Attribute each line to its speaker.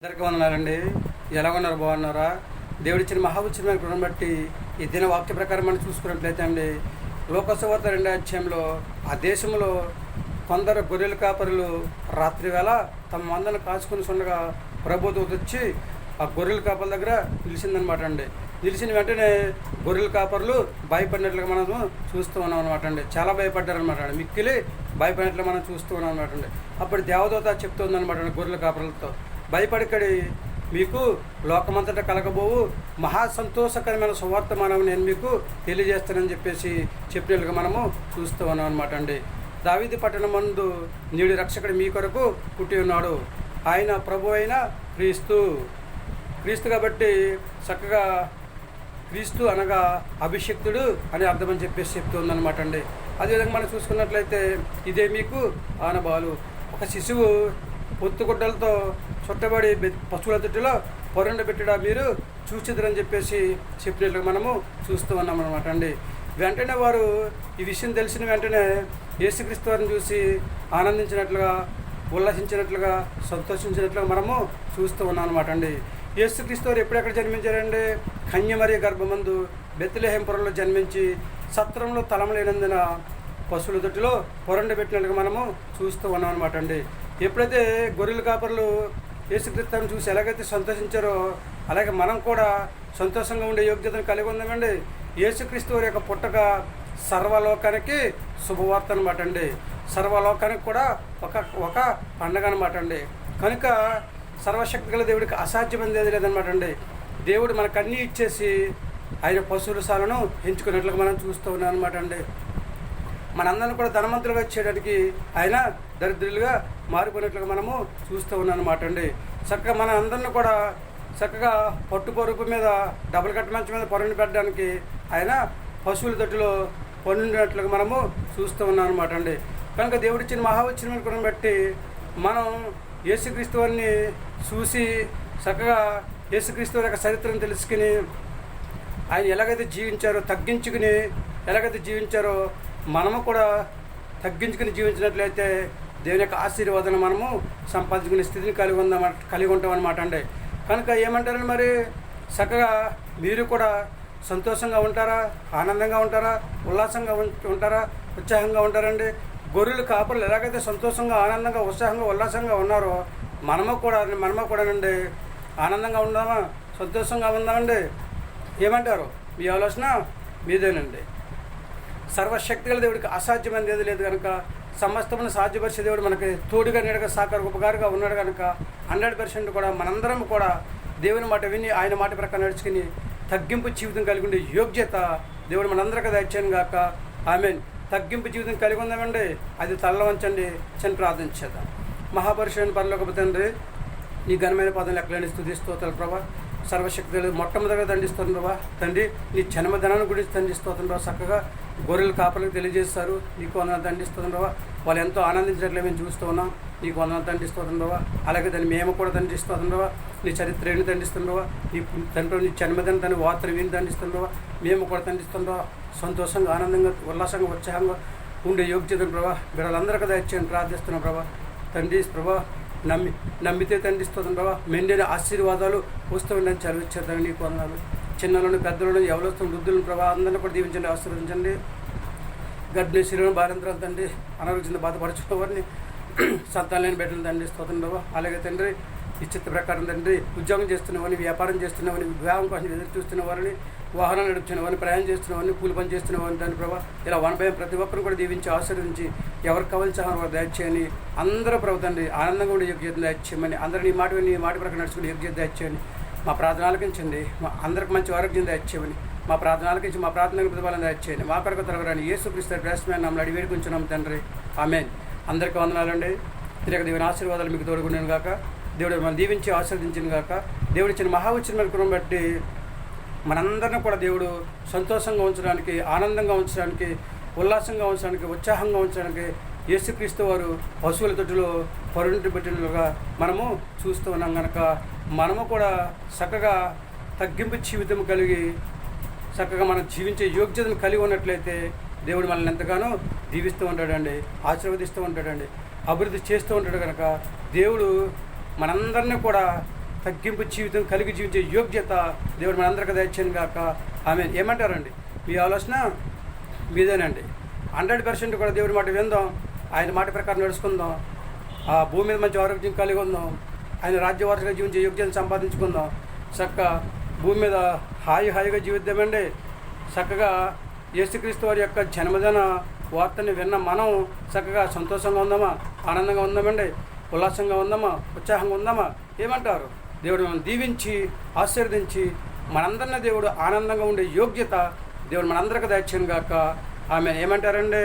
Speaker 1: అందరికీ వందనాలండి. ఎలా ఉన్నారు? బాగున్నారా? దేవుడిచ్చిన మహాఉచ్చరమైన కృపను బట్టి ఈ దిన వాక్య ప్రకారం మనం చూసుకున్నట్లయితే అండి, లోకసువార్త 2వ అధ్యాయంలో ఆ దేశంలో కొందరు గొర్రెల కాపరులు రాత్రి వేళ తమ మందను కాచుకుని ఉండగా ప్రభుత్వం వచ్చి ఆ గొర్రెల కాపర్ల దగ్గర నిలిచిందనమాట అండి. నిలిచిన వెంటనే గొర్రెల కాపర్లు భయపడినట్లుగా మనం చూస్తూ ఉన్నాం అనమాట అండి. చాలా భయపడ్డారనమాట అండి. మిక్కిలి భయపడినట్లు మనం చూస్తూ ఉన్నాం అనమాట అండి. అప్పుడు దేవదూత చెప్తుందనమాట అండి గొర్రెల కాపరులతో, భయపడకడి, మీకు లోకమంతటా కలగబోవు మహా సంతోషకరమైన సువార్తమానం నేను మీకు తెలియజేస్తానని చెప్పినట్లుగా మనము చూస్తూ ఉన్నాం అనమాట అండి. దావీదు పట్టణం మందు నీడి రక్షకుడు మీ కొరకు పుట్టి ఉన్నాడు. ఆయన ప్రభు అయిన క్రీస్తు కాబట్టి చక్కగా క్రీస్తు అనగా అభిషిక్తుడు అని అర్థమని చెప్తుందనమాట అండి. అదేవిధంగా మనం చూసుకున్నట్లయితే ఇదే మీకు ఆనవాలు, ఒక శిశువు పొత్తుగుడ్డలతో చుట్టబడి పశువుల తొట్టిలో పొరండబెట్టడా మీరు చూచిద్దరని చెప్పినట్లుగా మనము చూస్తూ ఉన్నాం అనమాట అండి. వెంటనే వారు ఈ విషయం తెలిసిన వెంటనే యేసుక్రీస్తు వారిని చూసి ఆనందించినట్లుగా, ఉల్లాసించినట్లుగా, సంతోషించినట్లుగా మనము చూస్తూ ఉన్నాం అనమాట అండి. యేసుక్రీస్తు వారు ఎప్పుడెక్కడ జన్మించారండి? కన్యమరియ గర్భమందు బెత్లెహేంపురంలో జన్మించి సత్రంలో తలమలేనందున పశువుల తొట్టిలో పొరండబెట్టినట్లుగా మనము చూస్తూ ఉన్నాం అనమాట అండి. ఎప్పుడైతే గొర్రెల కాపరులు యేసుక్రీస్తుని చూసి ఎలాగైతే సంతోషించారో అలాగే మనం కూడా సంతోషంగా ఉండే యోగ్యతను కలిగి ఉందామండి. యేసుక్రీస్తు వారి యొక్క పుట్టక సర్వలోకానికి శుభవార్త అనమాట అండి. సర్వలోకానికి కూడా ఒక పండగ అనమాట అండి. కనుక సర్వశక్తి గల దేవుడికి అసాధ్యమైనది లేదనమాట అండి. దేవుడు మనకు అన్నీ ఇచ్చేసి ఆయన పశువుల సాలను ఎంచుకున్నట్లుగా మనం చూస్తూ ఉన్నాం అనమాట అండి. మనందరిని కూడా ధనవంతులుగా చేయడానికి ఆయన దరిద్రులుగా మారిపోయినట్లుగా మనము చూస్తూ ఉన్నాం అనమాట అండి. చక్కగా మన అందరిని కూడా చక్కగా పట్టుపరుపు మీద డబుల్ కట్ట మంచం మీద పొరని పెట్టడానికి ఆయన పశువుల తొట్టిలో పొందినట్లుగా మనము చూస్తూ ఉన్నాం అనమాట అండి. కనుక దేవుడిచ్చిన మహాఉచ్చరమైన కృపను బట్టి మనం యేసుక్రీస్తు వారిని చూసి చక్కగా యేసుక్రీస్తు వారి యొక్క చరిత్రను తెలుసుకుని ఆయన ఎలాగైతే జీవించారో తగ్గించుకుని ఎలాగైతే జీవించారో మనము కూడా తగ్గించుకుని జీవించినట్లయితే దేవుని యొక్క ఆశీర్వాదాన్ని మనము సంపాదించుకునే స్థితిని కలిగి ఉంటాం అనమాట అండి. కనుక ఏమంటారండి మరి, చక్కగా మీరు కూడా సంతోషంగా ఉంటారా? ఆనందంగా ఉంటారా? ఉల్లాసంగా ఉంటారా? ఉత్సాహంగా ఉంటారండి? గొర్రెలు కాపర్లు ఎలాగైతే సంతోషంగా, ఆనందంగా, ఉత్సాహంగా, ఉల్లాసంగా ఉన్నారో మనము కూడానండి ఆనందంగా ఉందామా? సంతోషంగా ఉందామండి? ఏమంటారు? మీ ఆలోచన మీదేనండి. సర్వశక్తి గల దేవుడికి అసాధ్యమైనది ఏది లేదు కనుక సమస్తమును సాధ్యపరిచే దేవుడు మనకి తోడుగా నీడగా సాకారు ఉపకారుగా ఉన్నాడు కనుక 100% కూడా మనందరం కూడా దేవుని మాట విని ఆయన మాట ప్రకారం నడుచుకుని తగ్గింపు జీవితం కలిగి ఉండే యోగ్యత దేవుడు మనందరికీ దయచేయను గాక. ఆమేన్. తగ్గింపు జీవితం కలిగి ఉందామండి. అది తల్ల వంచండి, చిన్న ప్రార్థించేద్దాం. మహాపరిశుడైన పరలోకపు తండ్రి, నీ ఘనమైన పదం ఎక్కలేని స్తుతిస్తోత్రాలు ప్రభా. సర్వశక్తులు మొట్టమొదటిగా దండిస్తుంది ప్రభా. తండ్రి, నీ జన్మదినాన్ని గురించి దండిస్తోతుంది ప్రభా. చక్కగా గొర్రెల కాపర్లకు తెలియజేస్తారు. నీకు వందనాలు దండిస్తుంది ప్రభా. వాళ్ళు ఎంతో ఆనందించినట్లు మేము చూస్తూ ఉన్నాం. నీకు వందనాలు దండిస్తుంది ప్రభా. అలాగే దాన్ని మేము కూడా దండిస్తుంది ప్రభా. నీ చరిత్ర ఏమి దండిస్తుంది ప్రభా. నీ తండ్రి నీ జన్మదిన దాన్ని వార్తలు విని దండిస్తుంది ప్రభా. మేము కూడా దండిస్తుంది ప్రభా. సంతోషంగా, ఆనందంగా, ఉల్లాసంగా, ఉత్సాహంగా ఉండే యోగ్యతను ప్రభా వీళ్ళందరికీ దయచేయని ప్రార్థిస్తున్నాం ప్రభా. తండ్రి ప్రభా, నమ్మితే తండ్రిస్తుంది ప్రభా. మెండిన ఆశీర్వాదాలు వస్తూ ఉండని చదివిచ్చేద్దాం. నీకు వందనాలు. చిన్నలను, పెద్దలను, ఎవరితో వృద్ధులను ప్రభా అందరినీ కూడా దీవించండి, ఆశీర్వదించండి. గర్భిణీ శిలను, బాలింతరాలు తండ్రి, అనారోగ్యంతో బాధపరచుకున్న వారిని, సంతానం లేని బిడ్డలను తండ్రిస్తుంది ప్రభా. అలాగే తండ్రి ఈ చిత్త ప్రకారం తండ్రి ఉద్యోగం చేస్తున్న వారిని, వ్యాపారం చేస్తున్న వారిని, వివాహం కోసం ఎదురు చూస్తున్న వారిని, వాహనాలు నడుపుతున్న వారిని, ప్రయాణం చేస్తున్న వారిని, కూలి పని చేస్తున్న వారిని తండ్రి ప్రభా ఇలా వనభయం ప్రతి ఒక్కరిని కూడా దీవించి ఆశీర్వదించి ఎవరికి కావాల్సిన వారు దయచేయని, అందరూ ప్రభు తండ్రి ఆనందంగా ఉండే యోగ్యత దయచేయమని, అందరూ నీ మాట ప్రకారం నడుచుకునే యోగ్యత దయచేయని, మా ప్రార్థనలకించండి. మా అందరికి మంచి ఆరోగ్యం దయచేయమని, మా ప్రార్థనలకించి మా ప్రార్థనలకు ప్రతిఫలం దయచేయండి. మా కొరకు త్వరగాని యేసుక్రీస్తు శ్రేష్టమైన నామములో అడిగి వేడుకుంటున్నాం తండ్రి. ఆమేన్. అందరికీ వందనాలండి. తిరిగి దేవుని ఆశీర్వాదాలు మీకు తోడుకున్నాను గాక. దేవుడు మనం దీవించి ఆశీర్వదించిన గాక. దేవుడిచ్చిన మహాఉచ్చరమైన కృపను బట్టి మనందరినీ కూడా దేవుడు సంతోషంగా ఉంచడానికి, ఆనందంగా ఉంచడానికి, ఉల్లాసంగా ఉంచడానికి, ఉత్సాహంగా ఉంచడానికి యేసుక్రీస్తు వారు పశువుల తొట్టిలో పొరంటి పెట్టినట్లుగా మనము చూస్తూ ఉన్నాం కనుక మనము కూడా చక్కగా తగ్గింపు జీవితం కలిగి చక్కగా మనం జీవించే యోగ్యతను కలిగి ఉన్నట్లయితే దేవుడు మనల్ని ఎంతగానో దీవిస్తూ ఉంటాడండి, ఆశీర్వదిస్తూ ఉంటాడండి, అభివృద్ధి చేస్తూ ఉంటాడు కనుక దేవుడు మనందరినీ కూడా తగ్గింపు జీవితం కలిగి జీవించే యోగ్యత దేవుడు మనందరికీ దయచేయను గాక. ఆమె ఏమంటారండి? మీ ఆలోచన మీదేనండి. 100% కూడా దేవుడి మాట విందాం, ఆయన మాట ప్రకారం నడుచుకుందాం, ఆ భూమి మీద మంచి ఆరోగ్యం కలిగి ఉందాం, ఆయన రాజ్యవారసుగా జీవించే యోగ్యతను సంపాదించుకుందాం, చక్కగా భూమి మీద హాయిగా జీవిద్దామండి. చక్కగా యేసుక్రీస్తు వారి యొక్క జన్మదిన వార్తని విన్న మనం చక్కగా సంతోషంగా ఉందామా, ఆనందంగా ఉందామండి, ఉల్లాసంగా ఉందామా, ఉత్సాహంగా ఉందామా? ఏమంటారు? దేవుడు మనం దీవించి ఆశీర్వదించి మనందరినీ దేవుడు ఆనందంగా ఉండే యోగ్యత దేవుడు మనందరికీ దయచేయను గాక. ఆమె ఏమంటారండి?